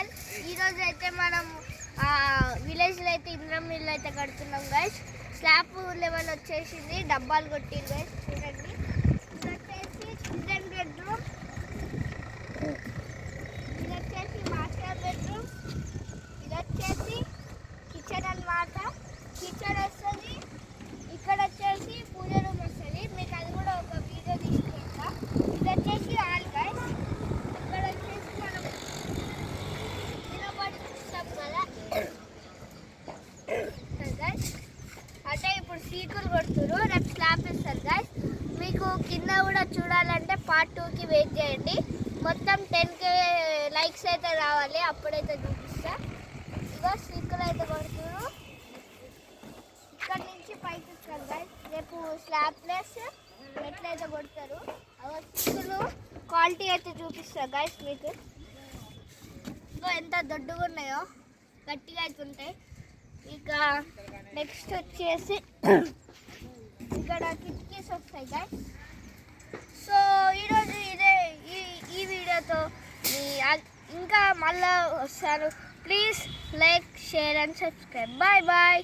Channel. ఈరోజు అయితే మనం విలేజ్లో అయితే ఇంద్రం ఇల్లు అయితే కడుతున్నాం గైస్. స్లాబ్ లెవెల్ వచ్చేసింది, డబ్బాలు కొట్టింది గైస్. చూడండి, ఇది వచ్చేసి చిల్డ్రన్ బెడ్రూమ్, ఇది వచ్చేసి మాస్టర్ బెడ్రూమ్, ఇది వచ్చేసి కిచెన్ అన్నమాట. కిచెన్ వస్తుంది, ఇక్కడ వచ్చేసి పూజ రూమ్ వస్తుంది. మీకు అది కూడా ఒక వీడియో తీసుకుంటా. ఇది వచ్చేసి ఆల్ గైస్. ఇక్కడ వచ్చేసి మనం నిలబడి చూస్తాం కదా గైస్. అంటే ఇప్పుడు సీకులు కొడుతురు, రేపు స్లాబ్ ఇస్తారు గైస్. మీకు కింద కూడా చూడాలంటే పార్ట్ 2కి వెయిట్ చేయండి. మొత్తం 10K లైక్స్ అయితే రావాలి, అప్పుడైతే చూపిస్తా. ఇగో సీకులు అయితే కొడుతురు, ఇక్కడ నుంచి పైకి ఇస్తారు గైస్. రేపు స్లాబ్ ప్లేస్ ఎట్లయితే కొడతారు సీకులు క్వాలిటీ అయితే చూపిస్తా గైస్ మీకు. ఇంకో ఎంత దొడ్డుగా ఉన్నాయో, గట్టిగా అయితే ఉంటాయి. ఇక నెక్స్ట్ వచ్చేసి ఇక్కడ కిటికీస్ వస్తాయి గైస్. సో ఈరోజు ఇదే ఈ వీడియోతో ఇంకా మళ్ళీ వస్తాను. Please like, share and subscribe. Bye bye.